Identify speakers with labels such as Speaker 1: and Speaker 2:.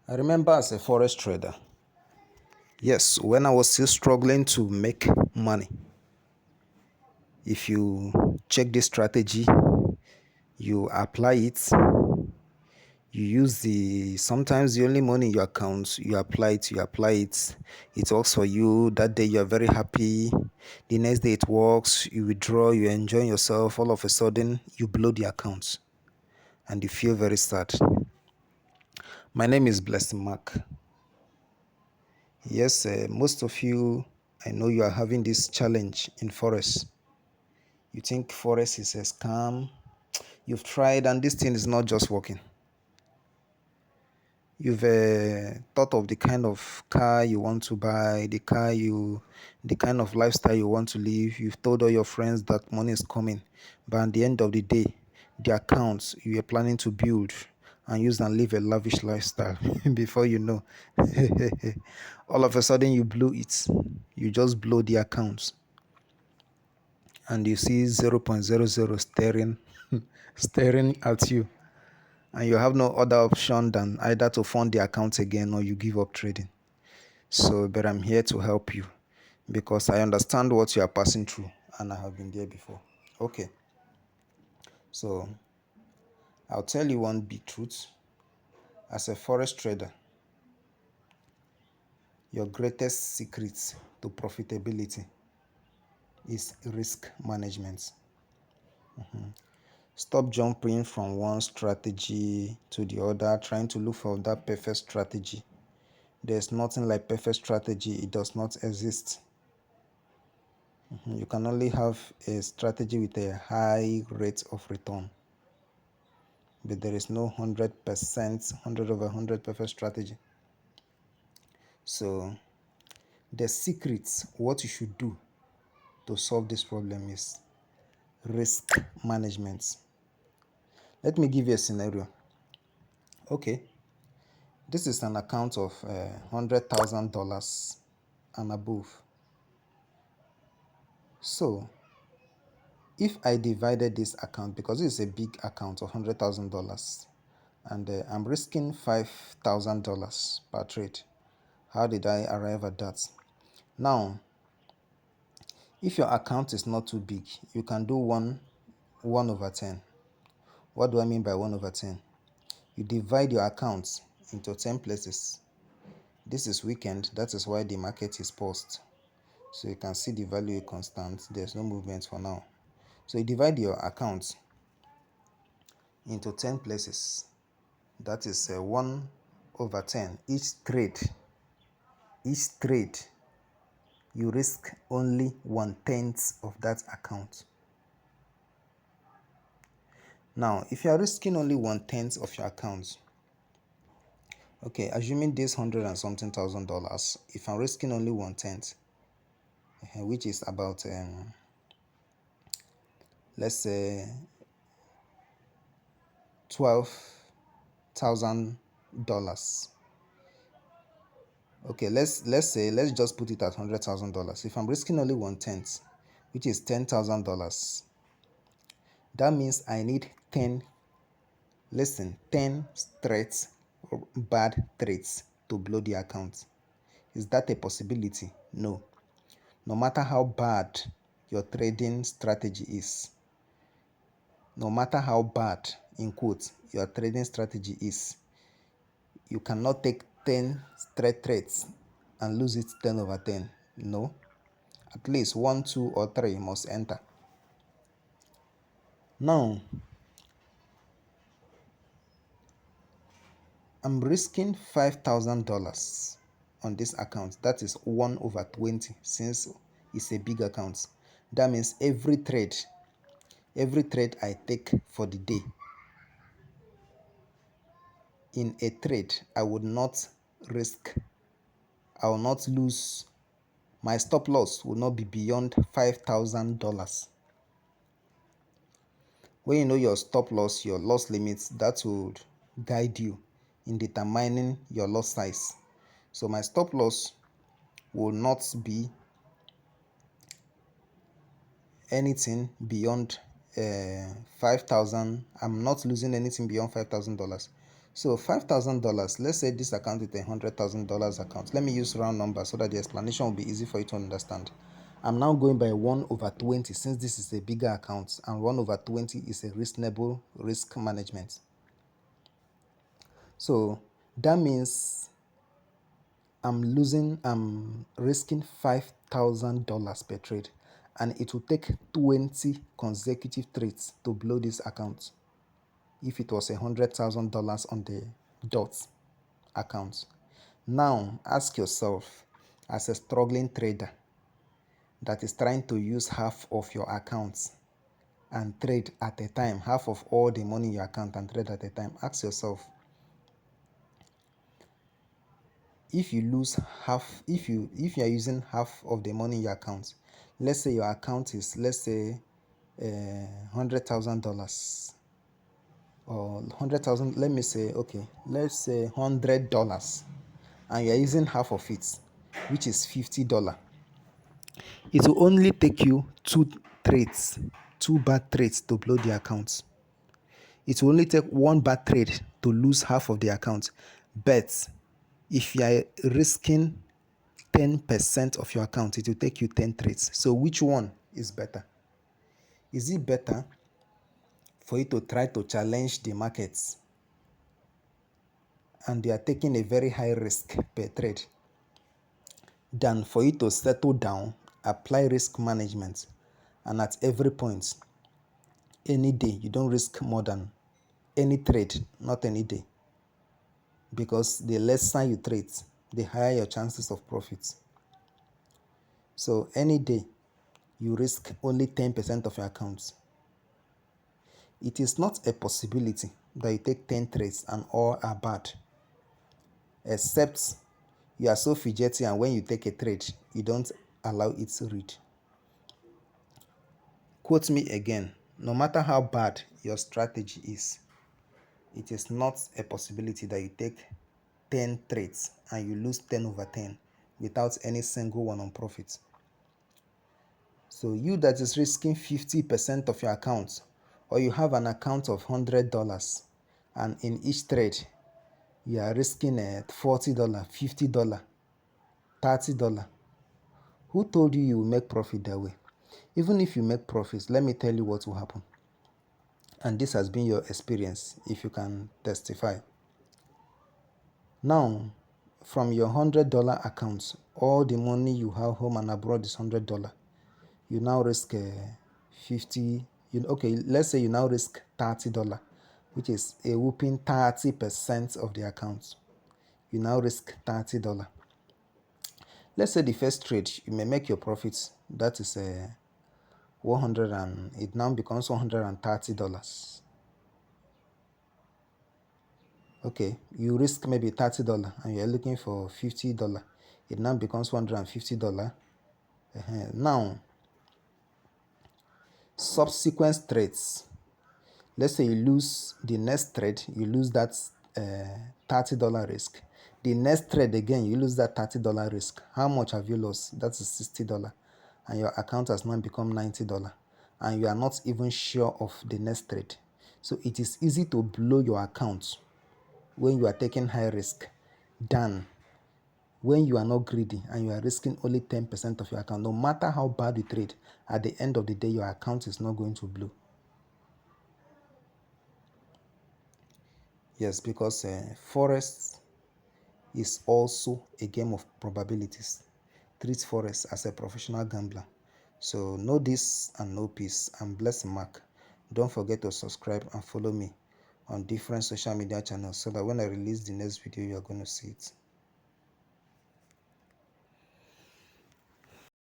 Speaker 1: I remember as a forex trader, yes, when I was still struggling to make money, if you check this strategy, you apply it, you use sometimes the only money in your account, you apply it, it works for you. That day you're very happy. The next day it works, you withdraw, you're enjoying yourself. All of a sudden, you blow the account and you feel very sad. My name is Blessing Mark. Yes, most of you, I know you are having this challenge in Forex. You think Forex is a scam. You've tried, and this thing is not just working. You've thought of the kind of car you want to buy, the kind of lifestyle you want to live. You've told all your friends that money is coming, but at the end of the day, the accounts you are planning to build and use and live a lavish lifestyle before you know, all of a sudden you blew it. You just blow the accounts, and you see 0.00 staring staring at you, and you have no other option than either to fund the account again or you give up trading. So, but I'm here to help you because I understand what you are passing through and I have been there before. Okay, so I'll tell you one big truth. As a forex trader, your greatest secret to profitability is risk management. Stop jumping from one strategy to the other, trying to look for that perfect strategy. There's nothing like perfect strategy, it does not exist. You can only have a strategy with a high rate of return, but there is no 100%, 100 over 100 perfect strategy. So, the secrets, what you should do to solve this problem is risk management. Let me give you a scenario. Okay, this is an account of $100,000 and above. So, if I divided this account, because this is a big account of $100,000, and I'm risking $5,000 per trade, how did I arrive at that? Now, if your account is not too big, you can do 1 over 10. What do I mean by 1 over 10? You divide your account into 10 places. This is weekend, that is why the market is paused. So you can see the value is constant, there's no movement for now. So you divide your account into 10 places. That is 1 over 10. Each trade, you risk only 1/10 of that account. Now, if you are risking only 1/10 of your account, okay, assuming this hundred and something thousand dollars, if I'm risking only 1/10, which is about let's say $12,000. Okay, let's just put it at $100,000. If I'm risking only 1/10, which is $10,000, that means I need 10 straight bad trades to blow the account. Is that a possibility? No. No matter how bad your trading strategy is, no matter how bad, in quotes, your trading strategy is, you cannot take 10 straight trades and lose it 10 over 10. No. At least 1, 2, or 3 must enter. Now, I'm risking $5,000 on this account. That is 1 over 20 since it's a big account. That means every trade I take for the day, in a trade, I will not lose, my stop loss will not be beyond $5,000. When you know your stop loss, your loss limits, that would guide you in determining your loss size. So my stop loss will not be anything beyond 5,000. I'm not losing anything beyond $5,000. So $5,000, let's say this account is $100,000 account. Let me use round numbers so that the explanation will be easy for you to understand. I'm now going by 1/20 since this is a bigger account, and 1/20 is a reasonable risk management. So that means I'm risking $5,000 per trade, and it will take 20 consecutive trades to blow this account if it was $100,000 on the dot account. Now ask yourself, as a struggling trader that is trying to use half of your accounts and trade at a time, half of all the money in your account and trade at a time, ask yourself, if you lose half, if you are using half of the money in your account, let's say your account is, let's say, $100,000 or 100,000, let me say, okay, let's say $100, and you're using half of it, which is $50. It will only take you two bad trades to blow the account. It will only take one bad trade to lose half of the account. But if you are risking 10% of your account, it will take you 10 trades. So which one is better? Is it better for you to try to challenge the markets and you are taking a very high risk per trade, than for you to settle down, apply risk management, and at every point, any day, you don't risk more than any trade, not any day? Because the lesser you trade, the higher your chances of profits. So any day, you risk only 10% of your accounts. It is not a possibility that you take 10 trades and all are bad, except you are so fidgety and when you take a trade, you don't allow it to read. Quote me again, no matter how bad your strategy is, it is not a possibility that you take 10 trades and you lose 10/10 without any single one on profit. So you that is risking 50% of your account, or you have an account of $100 and in each trade you are risking $40, $50, $30. Who told you you will make profit that way? Even if you make profits, let me tell you what will happen. And this has been your experience, if you can testify. Now, from your $100 account, all the money you have home and abroad is $100. You now risk 50. Okay, let's say you now risk $30, which is a whooping 30% of the account. You now risk $30. Let's say the first trade you may make your profits. That is 100, and it now becomes $130. Okay, you risk maybe $30 and you're looking for $50. It now becomes $150. Now, subsequent trades, let's say you lose the next trade, you lose that $30 risk. The next trade again, you lose that $30 risk. How much have you lost? That is $60. And your account has now become $90. And you are not even sure of the next trade. So it is easy to blow your account when you are taking high risk than when you are not greedy and you are risking only 10% of your account. No matter how bad you trade, at the end of the day, your account is not going to blow. Yes, because Forex is also a game of probabilities. Treat Forex as a professional gambler. So know this and know peace. I'm Blessed Mark. Don't forget to subscribe and follow me on different social media channels so that when I release the next video, you are going to see it.